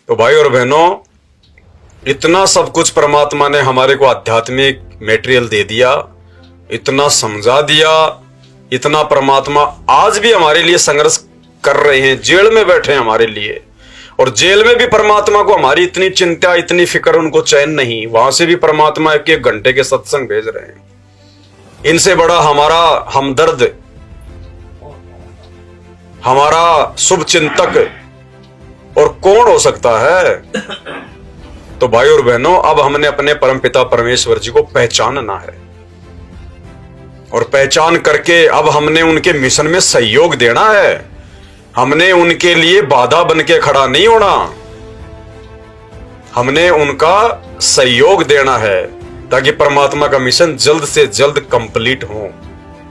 तो भाई और बहनों, इतना सब कुछ परमात्मा ने हमारे को आध्यात्मिक मटेरियल दे दिया, इतना समझा दिया, इतना परमात्मा आज भी हमारे लिए संघर्ष कर रहे हैं, जेल में बैठे हैं हमारे लिए। और जेल में भी परमात्मा को हमारी इतनी चिंता, इतनी फिक्र, उनको चैन नहीं, वहां से भी परमात्मा एक घंटे के सत्संग भेज रहे हैं। इनसे बड़ा हमारा हमदर्द, हमारा शुभ चिंतक और कौन हो सकता है। तो भाई और बहनों, अब हमने अपने परमपिता परमेश्वर जी को पहचानना है, और पहचान करके अब हमने उनके मिशन में सहयोग देना है। हमने उनके लिए बाधा बन के खड़ा नहीं होना, हमने उनका सहयोग देना है ताकि परमात्मा का मिशन जल्द से जल्द कंप्लीट हो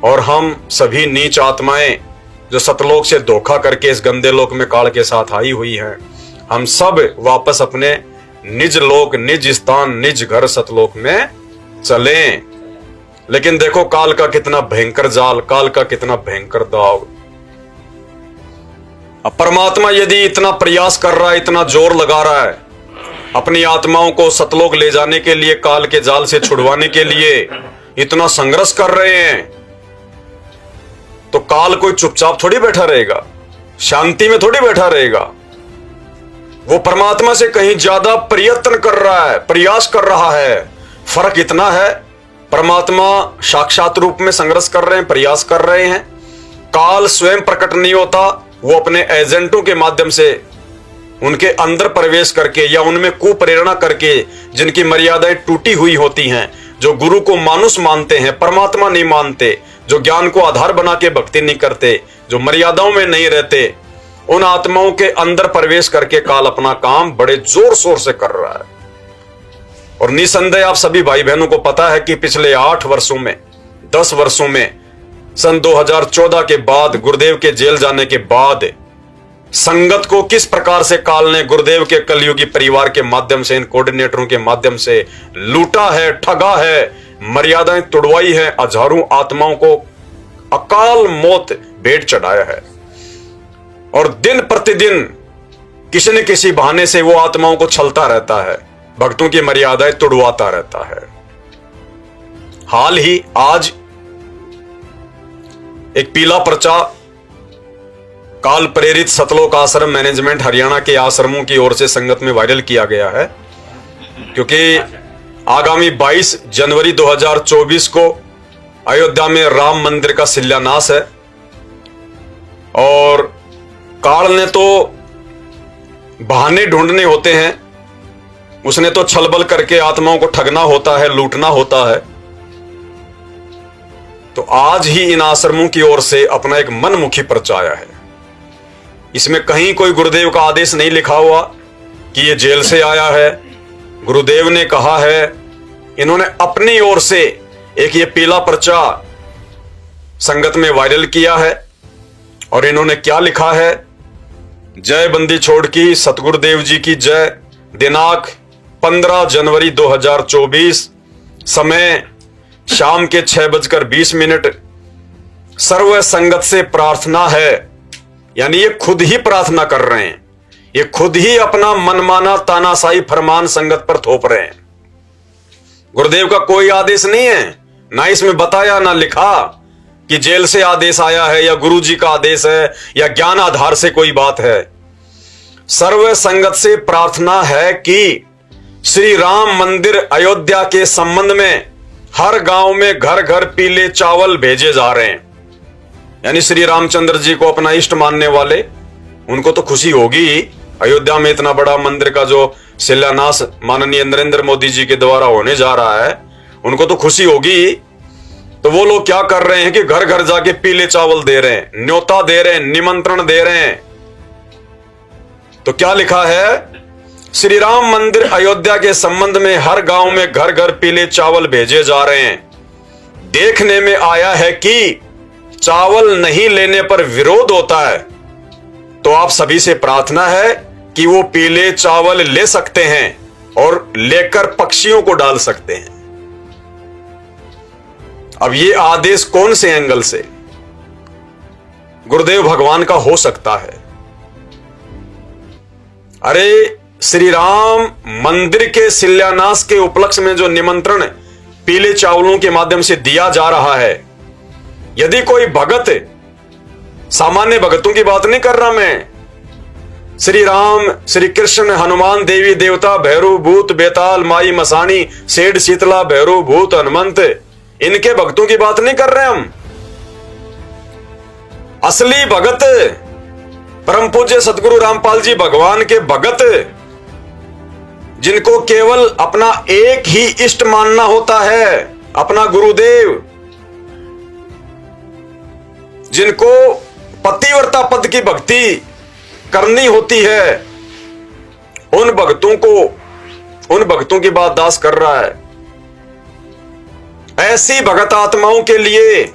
और हम सभी नीच आत्माएं जो सतलोक से धोखा करके इस गंदे लोक में काल के साथ आई हुई हैं, हम सब वापस अपने निज लोक, निज स्थान, निज घर सतलोक में चलें। लेकिन देखो काल का कितना भयंकर जाल, काल का कितना भयंकर दाव। अब परमात्मा यदि इतना प्रयास कर रहा है, इतना जोर लगा रहा है अपनी आत्माओं को सतलोक ले जाने के लिए, काल के जाल से छुड़वाने के लिए इतना संघर्ष कर रहे हैं, तो काल कोई चुपचाप थोड़ी बैठा रहेगा, शांति में थोड़ी बैठा रहेगा। वो परमात्मा से कहीं ज्यादा प्रयत्न कर रहा है, प्रयास कर रहा है। फर्क इतना है, परमात्मा साक्षात रूप में संघर्ष कर रहे हैं, प्रयास कर रहे हैं। काल स्वयं प्रकट नहीं होता, वो अपने एजेंटों के माध्यम से उनके अंदर प्रवेश करके या उनमें कुप्रेरणा करके, जिनकी मर्यादाएं टूटी हुई होती हैं, जो गुरु को मानुष मानते हैं, परमात्मा नहीं मानते, जो ज्ञान को आधार बना के भक्ति नहीं करते, जो मर्यादाओं में नहीं रहते, उन आत्माओं के अंदर प्रवेश करके काल अपना काम बड़े जोर शोर से कर रहा है। और निसंदेह आप सभी भाई बहनों को पता है कि पिछले 8 वर्षों में, 10 वर्षों में, सन 2014 के बाद, गुरुदेव के जेल जाने के बाद, संगत को किस प्रकार से काल ने गुरुदेव के कलयुगी परिवार के माध्यम से, इन कोऑर्डिनेटरों के माध्यम से लूटा है, ठगा है, मर्यादाएं तोड़वाई है, हजारों आत्माओं को अकाल मौत भेंट चढ़ाया है। और दिन प्रतिदिन किसी न किसी बहाने से वो आत्माओं को छलता रहता है, भक्तों की मर्यादाएं तोड़वाता रहता है। हाल ही आज एक पीला पर्चा काल प्रेरित सतलोक आश्रम मैनेजमेंट हरियाणा के आश्रमों की ओर से संगत में वायरल किया गया है, क्योंकि आगामी 22 जनवरी 2024 को अयोध्या में राम मंदिर का शिलान्यास है। और काल ने तो बहाने ढूंढने होते हैं, उसने तो छलबल करके आत्माओं को ठगना होता है, लूटना होता है। तो आज ही इन आश्रमों की ओर से अपना एक मनमुखी पर्चा आया है। इसमें कहीं कोई गुरुदेव का आदेश नहीं लिखा हुआ कि ये जेल से आया है, गुरुदेव ने कहा है। इन्होंने अपनी ओर से एक ये पीला पर्चा संगत में वायरल किया है, और इन्होंने क्या लिखा है? जय बंदी छोड़ की सतगुरुदेव जी की जय। दिनांक 15 जनवरी 2024, समय शाम के 6:20। सर्व संगत से प्रार्थना है, यानी ये खुद ही प्रार्थना कर रहे हैं, ये खुद ही अपना मनमाना तानाशाही फरमान संगत पर थोप रहे हैं। गुरुदेव का कोई आदेश नहीं है, ना इसमें बताया ना लिखा कि जेल से आदेश आया है या गुरु जी का आदेश है या ज्ञान आधार से कोई बात है। सर्व संगत से प्रार्थना है कि श्री राम मंदिर अयोध्या के संबंध में हर गांव में घर घर पीले चावल भेजे जा रहे हैं। यानी श्री रामचंद्र जी को अपना इष्ट मानने वाले, उनको तो खुशी होगी, अयोध्या में इतना बड़ा मंदिर का जो शिलान्यास माननीय नरेंद्र मोदी जी के द्वारा होने जा रहा है, उनको तो खुशी होगी। तो वो लोग क्या कर रहे हैं कि घर घर जाके पीले चावल दे रहे हैं, न्योता दे रहे हैं, निमंत्रण दे रहे हैं। तो क्या लिखा है? श्री राम मंदिर अयोध्या के संबंध में हर गांव में घर घर पीले चावल भेजे जा रहे हैं। देखने में आया है कि चावल नहीं लेने पर विरोध होता है, तो आप सभी से प्रार्थना है कि वो पीले चावल ले सकते हैं और लेकर पक्षियों को डाल सकते हैं। अब ये आदेश कौन से एंगल से गुरुदेव भगवान का हो सकता है? अरे श्री राम मंदिर के शिलान्यास के उपलक्ष्य में जो निमंत्रण पीले चावलों के माध्यम से दिया जा रहा है, यदि कोई भगत, सामान्य भगतों की बात नहीं कर रहा मैं, श्री राम, श्री कृष्ण, हनुमान, देवी देवता, भैरव भूत, बेताल, माई मसानी, सेठ शीतला, भैरव भूत, हनुमंत, इनके भक्तों की बात नहीं कर रहे हम। असली भगत परम पूज्य सतगुरु रामपाल जी भगवान के भगत, जिनको केवल अपना एक ही इष्ट मानना होता है, अपना गुरुदेव, जिनको पतिव्रता पद की भक्ति करनी होती है, उन भक्तों की बात दास कर रहा है। ऐसी भगत आत्माओं के लिए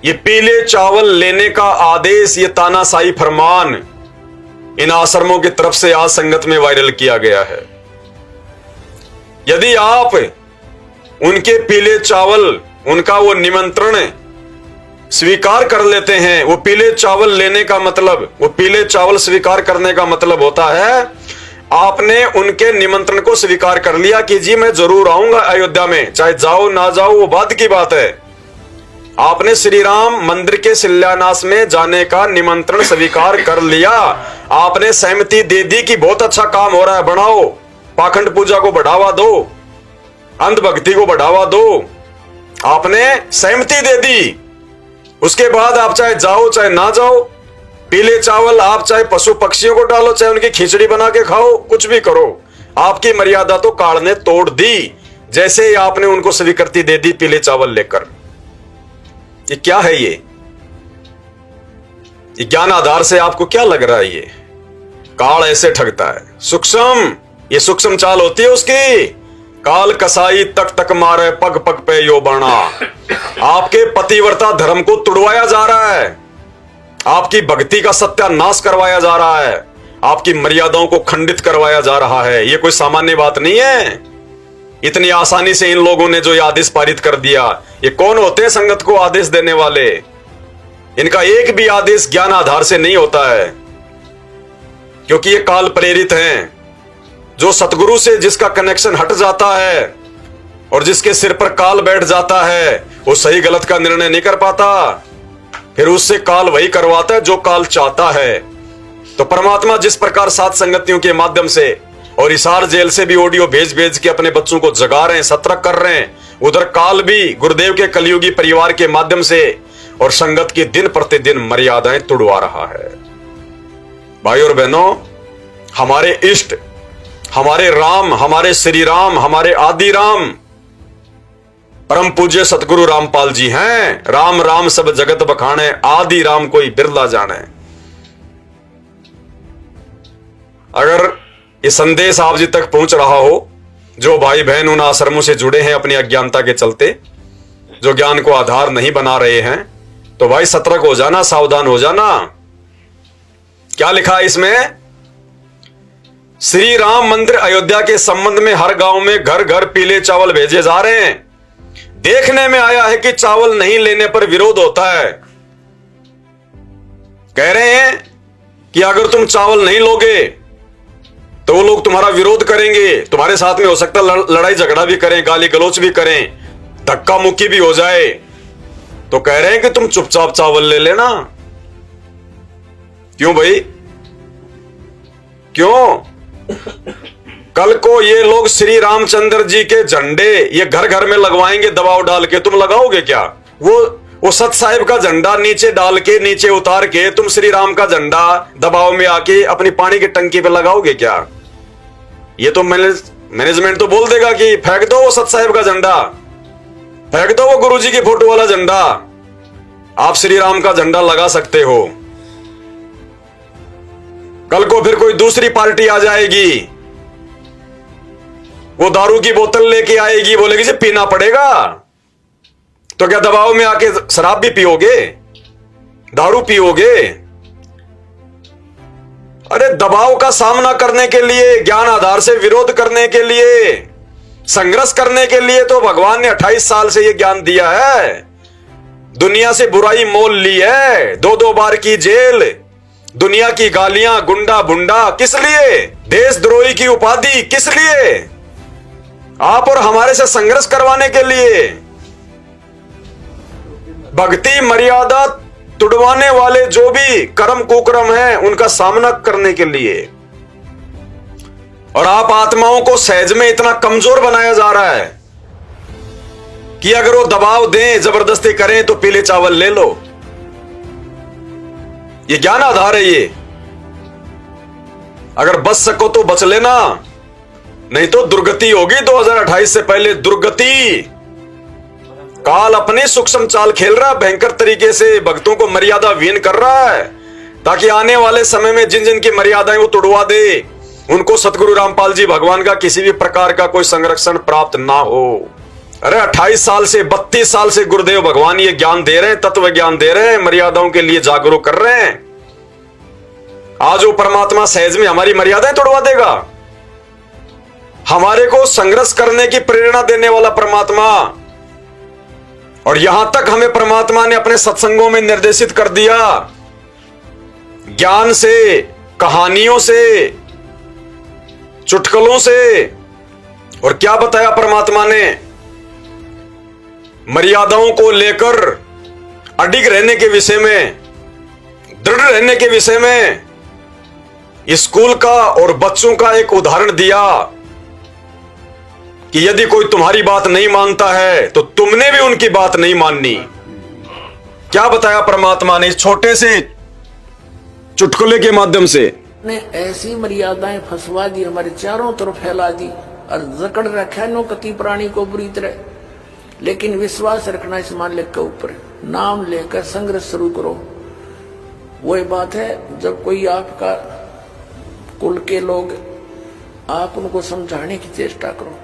ये पीले चावल लेने का आदेश, ये तानाशाही फरमान इन आश्रमों की तरफ से आज संगत में वायरल किया गया है। यदि आप उनके पीले चावल, उनका वो निमंत्रण स्वीकार कर लेते हैं, वो पीले चावल लेने का मतलब, वो पीले चावल स्वीकार करने का मतलब होता है आपने उनके निमंत्रण को स्वीकार कर लिया कि जी मैं जरूर आऊंगा अयोध्या में, चाहे जाओ ना जाओ वो बाद की बात है। आपने श्री राम मंदिर के शिलान्यास में जाने का निमंत्रण स्वीकार कर लिया, आपने सहमति दे दी कि बहुत अच्छा काम हो रहा है, बढ़ाओ, पाखंड पूजा को बढ़ावा दो, अंधभक्ति को बढ़ावा दो, आपने सहमति दे दी। उसके बाद आप चाहे जाओ चाहे ना जाओ, पीले चावल आप चाहे पशु पक्षियों को डालो, चाहे उनकी खिचड़ी बना के खाओ, कुछ भी करो, आपकी मर्यादा तो काल ने तोड़ दी, जैसे ही आपने उनको स्वीकृति दे दी पीले चावल लेकर। ये क्या है? ये ज्ञान आधार से आपको क्या लग रहा है? ये काल ऐसे ठगता है, सूक्ष्म, ये सूक्ष्म चाल होती है उसकी। काल कसाई तक तक मारे, पग पग पे यो बाणा। आपके पतिव्रता धर्म को तुड़वाया जा रहा है, आपकी भक्ति का सत्यानाश करवाया जा रहा है, आपकी मर्यादाओं को खंडित करवाया जा रहा है। ये कोई सामान्य बात नहीं है। इतनी आसानी से इन लोगों ने जो ये आदेश पारित कर दिया, ये कौन होते हैं संगत को आदेश देने वाले? इनका एक भी आदेश ज्ञान आधार से नहीं होता है, क्योंकि ये काल प्रेरित हैं। जो सतगुरु से जिसका कनेक्शन हट जाता है और जिसके सिर पर काल बैठ जाता है, वो सही गलत का निर्णय नहीं कर पाता, फिर उससे काल वही करवाता है जो काल चाहता है। तो परमात्मा जिस प्रकार सात संगतियों के माध्यम से और हिसार जेल से भी ऑडियो भेज भेज के अपने बच्चों को जगा रहे हैं, सतर्क कर रहे हैं, उधर काल भी गुरुदेव के कलयुगी परिवार के माध्यम से और संगत की दिन प्रतिदिन मर्यादाएं तुड़वा रहा है। भाई और बहनों, हमारे इष्ट, हमारे राम, हमारे श्री राम, हमारे आदि राम परम पूज्य सतगुरु रामपाल जी हैं। राम राम सब जगत बखाने, आदि राम कोई बिरला जाने। अगर ये संदेश आप जी तक पहुंच रहा हो, जो भाई बहन उन आश्रमों से जुड़े हैं अपनी अज्ञानता के चलते, जो ज्ञान को आधार नहीं बना रहे हैं, तो भाई सतर्क हो जाना, सावधान हो जाना। क्या लिखा है इसमें? श्री राम मंदिर अयोध्या के संबंध में हर गांव में घर घर पीले चावल भेजे जा रहे हैं। देखने में आया है कि चावल नहीं लेने पर विरोध होता है। कह रहे हैं कि अगर तुम चावल नहीं लोगे तो वो लोग तुम्हारा विरोध करेंगे, तुम्हारे साथ में हो सकता है लड़ाई झगड़ा भी करें, गाली गलौच भी करें, धक्का मुक्की भी हो जाए। तो कह रहे हैं कि तुम चुपचाप चावल ले लेना। क्यों भाई, क्यों? कल को ये लोग श्री रामचंद्र जी के झंडे ये घर घर में लगवाएंगे दबाव डाल के, तुम लगाओगे क्या? वो सत साहिब का झंडा नीचे डाल के, नीचे उतार के तुम श्री राम का झंडा दबाव में आके अपनी पानी की टंकी पे लगाओगे क्या? ये तो मैनेजमेंट तो बोल देगा कि फेंक दो वो सत साहिब का झंडा, फेंक दो वो गुरुजी की फोटो वाला झंडा, आप श्री राम का झंडा लगा सकते हो। कल को फिर कोई दूसरी पार्टी आ जाएगी, वो दारू की बोतल लेके आएगी, बोलेगी जी पीना पड़ेगा, तो क्या दबाव में आके शराब भी पियोगे, दारू पियोगे? अरे दबाव का सामना करने के लिए, ज्ञान आधार से विरोध करने के लिए, संघर्ष करने के लिए तो भगवान ने 28 साल से यह ज्ञान दिया है। दुनिया से बुराई मोल ली है, 2-2 बार की जेल, दुनिया की गालियां, गुंडा बुंडा किस लिए? देशद्रोही की उपाधि किस लिए? आप और हमारे से संघर्ष करवाने के लिए। भक्ति मर्यादा तुड़वाने वाले जो भी कर्म कुकर्म हैं उनका सामना करने के लिए। और आप आत्माओं को सहज में इतना कमजोर बनाया जा रहा है कि अगर वो दबाव दें, जबरदस्ती करें तो पीले चावल ले लो। ये ज्ञान आधार है ये। अगर बच सको तो बच लेना, नहीं तो दुर्गति होगी। 2028 से पहले दुर्गति। काल अपनी सूक्ष्म चाल खेल रहा है, भयंकर तरीके से भक्तों को मर्यादा विहीन कर रहा है, ताकि आने वाले समय में जिन जिन की मर्यादाएं वो तोड़वा दे, उनको सतगुरु रामपाल जी भगवान का किसी भी प्रकार का कोई संरक्षण प्राप्त ना हो। अरे 28 साल से 32 साल से गुरुदेव भगवान ये ज्ञान दे रहे हैं, तत्व ज्ञान दे रहे हैं, मर्यादाओं के लिए जागरूक कर रहे हैं। आज वो परमात्मा सहज में हमारी मर्यादाएं तोड़वा देगा। हमारे को संघर्ष करने की प्रेरणा देने वाला परमात्मा। और यहां तक हमें परमात्मा ने अपने सत्संगों में निर्देशित कर दिया, ज्ञान से, कहानियों से, चुटकुलों से। और क्या बताया परमात्मा ने? मर्यादाओं को लेकर अडिग रहने के विषय में, दृढ़ रहने के विषय में स्कूल का और बच्चों का एक उदाहरण दिया कि यदि कोई तुम्हारी बात नहीं मानता है तो तुमने भी उनकी बात नहीं माननी। क्या बताया परमात्मा ने इस छोटे से चुटकुले के माध्यम से? ने ऐसी मर्यादाएं फंसवा दी, हमारे चारों तरफ फैला दी और जकड़ रखा नो कति प्राणी को बुरी तरह। लेकिन विश्वास रखना इस मालिक के ऊपर, नाम लेकर संघर्ष शुरू करो। वही बात है, जब कोई आपका कुल के लोग, आप उनको समझाने की चेष्टा करो,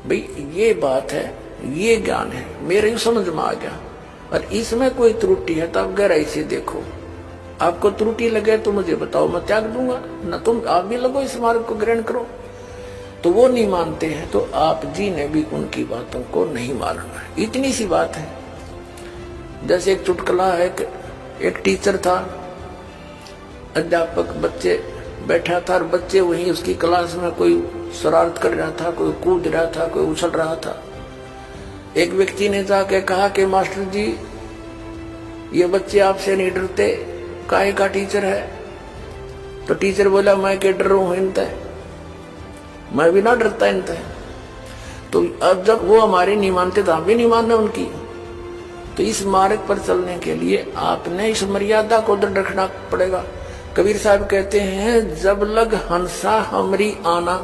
भाई ये बात है, ये ज्ञान है, मेरे समझ में आ गया, और इसमें कोई त्रुटि है तो आप गहराई से देखो। आपको त्रुटि लगे तो मुझे बताओ, मैं त्याग दूंगा, न तुम आप भी लगो इस मार्ग को ग्रहण करो। तो वो नहीं मानते हैं तो आप जी ने भी उनकी बातों को नहीं मानना। इतनी सी बात है। जैसे एक चुटकुला है, एक टीचर था, अध्यापक, बच्चे बैठा था और बच्चे वहीं उसकी क्लास में कोई शरारत कर रहा था, कोई कूद रहा था, कोई उछल रहा था। एक व्यक्ति ने जाके कहा कि मास्टर जी, ये बच्चे आपसे नहीं डरते, काहे का टीचर है? तो टीचर बोला, मैं क्या डर रहा हूं इनते, मैं भी ना डरता इनते। तो अब जब वो हमारे नहीं मानते तो हम भी नहीं मानना उनकी। तो इस मार्ग पर चलने के लिए आपने इस मर्यादा को दृढ़ रखना पड़ेगा। कबीर साहब कहते हैं, जब लग हंसा हमरी आना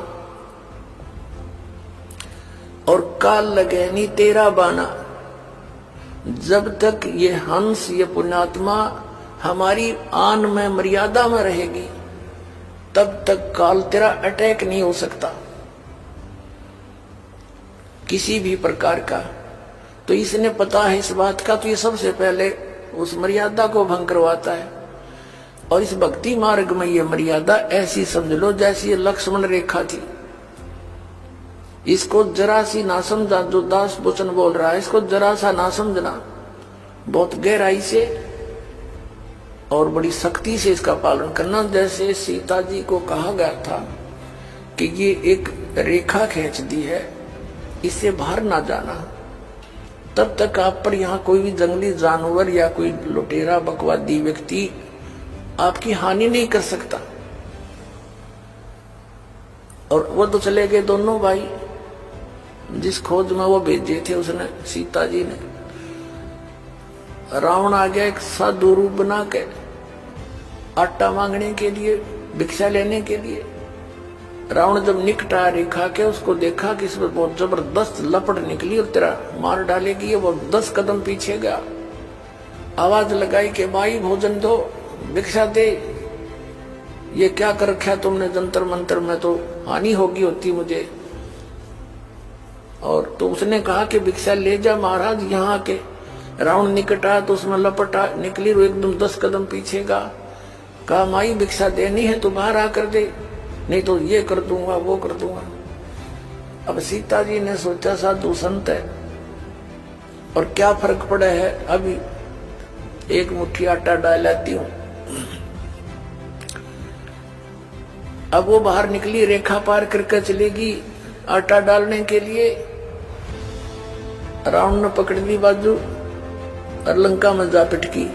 और काल लगे नी तेरा बाना। जब तक ये हंस, ये पुण्यात्मा हमारी आन में, मर्यादा में रहेगी, तब तक काल तेरा अटैक नहीं हो सकता किसी भी प्रकार का। तो इसने पता है इस बात का, तो ये सबसे पहले उस मर्यादा को भंग करवाता है। और इस भक्ति मार्ग में ये मर्यादा ऐसी समझ लो जैसी ये लक्ष्मण रेखा थी। इसको जरा सी ना समझा, जो दास वचन बोल रहा है, इसको जरा सा ना समझना, बहुत गहराई से और बड़ी सख्ती से इसका पालन करना। जैसे सीता जी को कहा गया था कि ये एक रेखा खींच दी है, इससे बाहर ना जाना, तब तक आप पर यहाँ कोई भी जंगली जानवर या कोई लुटेरा बकवादी व्यक्ति आपकी हानि नहीं कर सकता। और वो तो चले गए दोनों भाई, जिस खोज में वो भेजे थे उसने, सीता जी ने। रावण आ गया एक साधु रूप बना के, आटा मांगने के लिए, भिक्षा लेने के लिए। रावण जब निकटा रेखा के, उसको देखा कि इसमें बहुत जबरदस्त लपट निकली और तेरा मार डालेगी, वो 10 कदम पीछे गया। आवाज लगाई कि भाई भोजन दो, भिक्षा दे, ये क्या कर रखा तुमने जंतर मंतर में, तो हानि होगी होती मुझे। और तो उसने कहा कि भिक्षा ले जा महाराज यहाँ के। रावण निकट आया तो उसमें लपटा निकली, वो एकदम 10 कदम पीछे का। कहा माई भिक्षा देनी है तो बाहर आकर दे, नहीं तो ये कर दूंगा वो कर दूंगा। अब सीता जी ने सोचा साधु संत है और क्या फर्क पड़ा है, अभी एक मुट्ठी आटा डाल लाती हूँ, अब वो बाहर निकली, रेखा पार करके चलेगी आटा डालने के लिए। रावण ने पकड़ ली बाजू और लंका में जा पिटकी।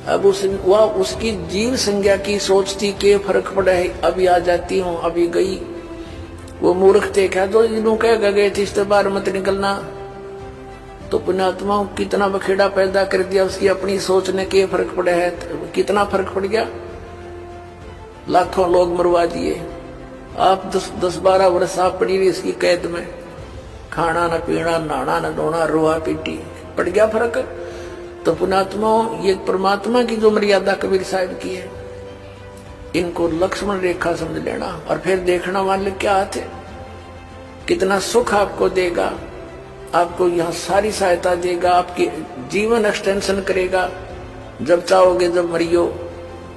अब उसकी जीव संज्ञा की सोच थी कि फर्क पड़ा है, अभी आ जाती हूँ, अभी गई। वो मूर्ख थे क्या जो इन्हों कह गए थे इससे बाहर मत निकलना। तो पुण्यात्मा कितना बखेड़ा पैदा कर दिया उसकी अपनी सोच ने, के फर्क पड़ा है। कितना फर्क पड़ गया, लाखों लोग मरवा दिए। आप 10-12 वर्ष आप पड़ी रही इसकी कैद में, खाना न पीना, नहाना न धोना, रोआ पीटी, पड़ गया फर्क। तो पुण्यात्मा ये परमात्मा की जो मर्यादा कबीर साहब की है, इनको लक्ष्मण रेखा समझ लेना। और फिर देखना मालिक क्या हाथ है, कितना सुख आपको देगा, आपको यहाँ सारी सहायता देगा, आपकी जीवन एक्सटेंशन करेगा। जब चाहोगे जब मरियो,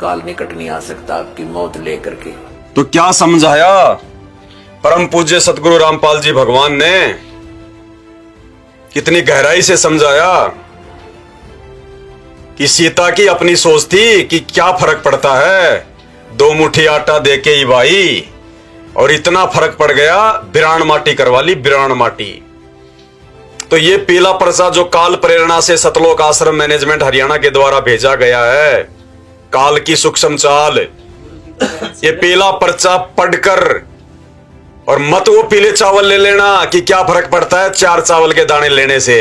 काल निकट नहीं आ सकता आपकी मौत लेकर के। तो क्या समझाया परम पूज्य सतगुरु रामपाल जी भगवान ने, कितनी गहराई से समझाया कि सीता की अपनी सोच थी कि क्या फर्क पड़ता है, 2 मुट्ठी आटा देके ही भाई, और इतना फर्क पड़ गया, बिरान माटी करवा ली, बिरान माटी। तो ये पीला पर्चा जो काल प्रेरणा से सतलोक आश्रम मैनेजमेंट हरियाणा के द्वारा भेजा गया है, काल की सूक्ष्म चाल, ये पीला पर्चा पढ़कर, और मत वो पीले चावल ले लेना कि क्या फर्क पड़ता है 4 चावल के दाने लेने से,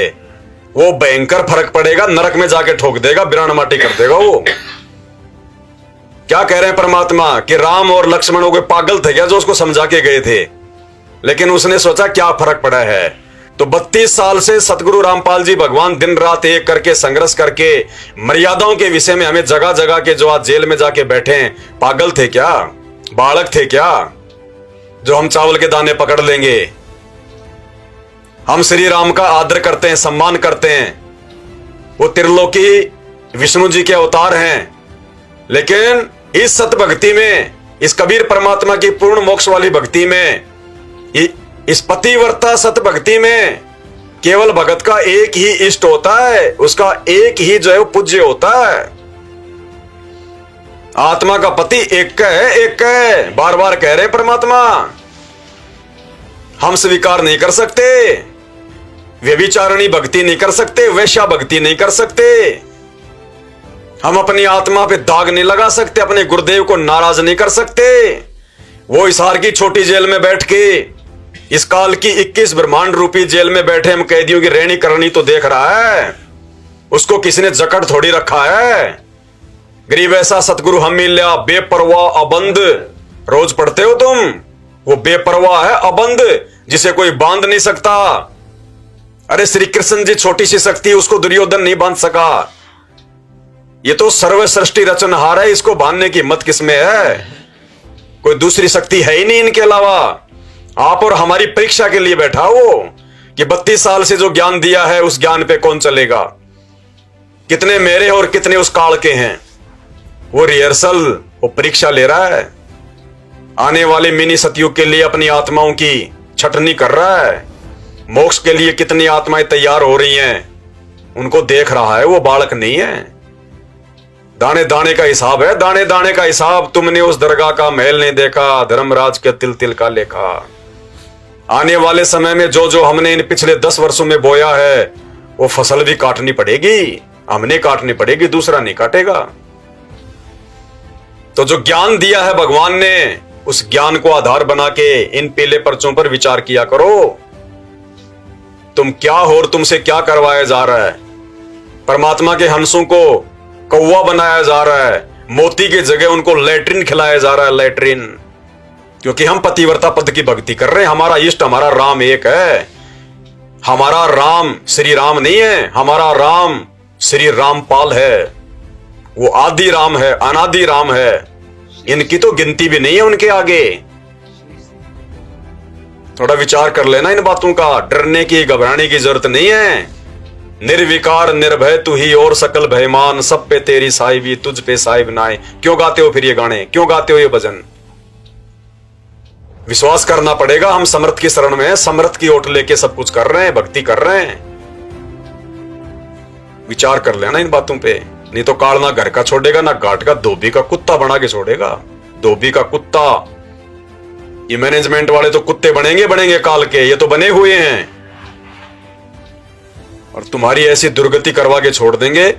वो भयंकर फर्क पड़ेगा, नरक में जाके ठोक देगा, बिरान माटी कर देगा। वो क्या कह रहे हैं परमात्मा कि राम और लक्ष्मण हो गए पागल थे क्या जो उसको समझा के गए थे, लेकिन उसने सोचा क्या फर्क पड़ा है। तो 32 साल से सतगुरु रामपाल जी भगवान दिन रात एक करके संघर्ष करके मर्यादाओं के विषय में हमें जगह जगह के, जो आज जेल में जाके बैठे हैं, पागल थे क्या, बालक थे क्या जो हम चावल के दाने पकड़ लेंगे। हम श्री राम का आदर करते हैं, सम्मान करते हैं, वो त्रिलोकी विष्णु जी के अवतार हैं, लेकिन इस सत भक्ति में, इस कबीर परमात्मा की पूर्ण मोक्ष वाली भक्ति में, इस पतिव्रता सत भक्ति में केवल भगत का एक ही इष्ट होता है, उसका एक ही जो है वो पूज्य होता है। आत्मा का पति एक है, एक है, बार बार कह रहे परमात्मा। हम स्वीकार नहीं कर सकते, व्यभिचारणी भक्ति नहीं कर सकते, वैश्या भक्ति नहीं कर सकते, हम अपनी आत्मा पे दाग नहीं लगा सकते, अपने गुरुदेव को नाराज नहीं कर सकते। वो हिसार की छोटी जेल में बैठ के, इस काल की 21 ब्रह्मांड रूपी जेल में बैठे हम कैदियों की रहनी करनी तो देख रहा है, उसको किसने जकड़ थोड़ी रखा है। गरीब ऐसा सतगुरु हम मिल लिया, बेपरवाह अबंध, रोज पढ़ते हो तुम, वो बेपरवाह है अबंध, जिसे कोई बांध नहीं सकता। अरे श्री कृष्ण जी छोटी सी शक्ति, उसको दुर्योधन नहीं बांध सका। ये तो सर्व सृष्टि रचनहार है, इसको बांधने की हिम्मत किसमें है, कोई दूसरी शक्ति है ही नहीं इनके अलावा। आप और हमारी परीक्षा के लिए बैठा वो कि 32 साल से जो ज्ञान दिया है उस ज्ञान पे कौन चलेगा, कितने मेरे और कितने उस काल के हैं। वो रिहर्सल, वो परीक्षा ले रहा है, आने वाले मिनी सतयुग के लिए अपनी आत्माओं की छटनी कर रहा है। मोक्ष के लिए कितनी आत्माएं तैयार हो रही हैं उनको देख रहा है, वो बालक नहीं है। दाने दाने का हिसाब है, दाने दाने का हिसाब। तुमने उस दरगाह का महल नहीं देखा, धर्मराज के तिल तिल का लेखा। आने वाले समय में जो जो हमने इन पिछले 10 वर्षों में बोया है वो फसल भी काटनी पड़ेगी, हमने काटनी पड़ेगी, दूसरा नहीं काटेगा। तो जो ज्ञान दिया है भगवान ने, उस ज्ञान को आधार बना के इन पीले पर्चों पर विचार किया करो। तुम क्या हो और तुमसे क्या करवाया जा रहा है। परमात्मा के हंसों को कौवा बनाया जा रहा है, मोती की जगह उनको लैट्रिन खिलाया जा रहा है, लैट्रिन। क्योंकि हम पतिव्रता पद की भक्ति कर रहे हैं। हमारा इष्ट, हमारा राम एक है। हमारा राम श्री राम नहीं है, हमारा राम श्री रामपाल है। वो आदि राम है, अनादि राम है। इनकी तो गिनती भी नहीं है उनके आगे। थोड़ा विचार कर लेना इन बातों का। डरने की, घबराने की जरूरत नहीं है। निर्विकार निर्भय तू ही और सकल भयमान, सब पे तेरी साहिबी तुझ पे साहिब नाए। क्यों गाते हो फिर ये गाने, क्यों गाते हो ये भजन? विश्वास करना पड़ेगा। हम समर्थ की शरण में हैं, समर्थ की ओट लेके सब कुछ कर रहे हैं, भक्ति कर रहे हैं। विचार कर लेना इन बातों पे, नहीं तो काल ना घर का छोड़ेगा, ना घाट का धोबी का कुत्ता बना के छोड़ेगा। धोबी का कुत्ता। ये मैनेजमेंट वाले तो कुत्ते बनेंगे काल के, ये तो बने हुए हैं। और तुम्हारी ऐसी दुर्गति करवा के छोड़ देंगे,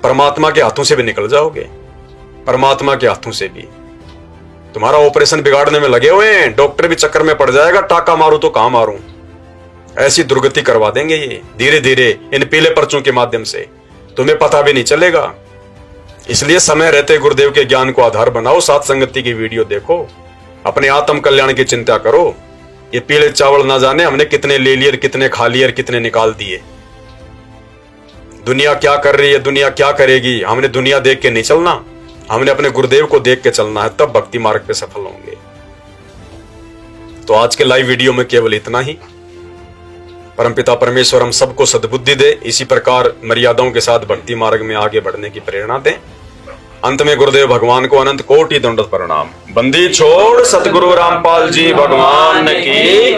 परमात्मा के हाथों से भी निकल जाओगे, परमात्मा के हाथों से भी। तुम्हारा ऑपरेशन बिगाड़ने में लगे हुए हैं, डॉक्टर भी चक्कर में पड़ जाएगा, टाका मारूं तो कहां मारूं। ऐसी दुर्गति करवा देंगे ये धीरे धीरे इन पीले पर्चों के माध्यम से, तुम्हें पता भी नहीं चलेगा। इसलिए समय रहते गुरुदेव के ज्ञान को आधार बनाओ, साथ संगति की वीडियो देखो, अपने आत्म कल्याण की चिंता करो। ये पीले चावल ना जाने हमने कितने ले लिए, कितने खा लिए और कितने निकाल दिए। दुनिया क्या कर रही है, दुनिया क्या करेगी, हमने दुनिया देख के नहीं चलना, हमने अपने गुरुदेव को देख के चलना है, तब भक्ति मार्ग पे सफल होंगे। तो आज के लाइव वीडियो में केवल इतना ही। परमपिता परमेश्वर हम सबको सद्बुद्धि दे, इसी प्रकार मर्यादाओं के साथ भक्ति मार्ग में आगे बढ़ने की प्रेरणा दे। अंत में गुरुदेव भगवान को अनंत कोटि दंडवत प्रणाम। बंदी छोड़ सतगुरु रामपाल जी भगवान की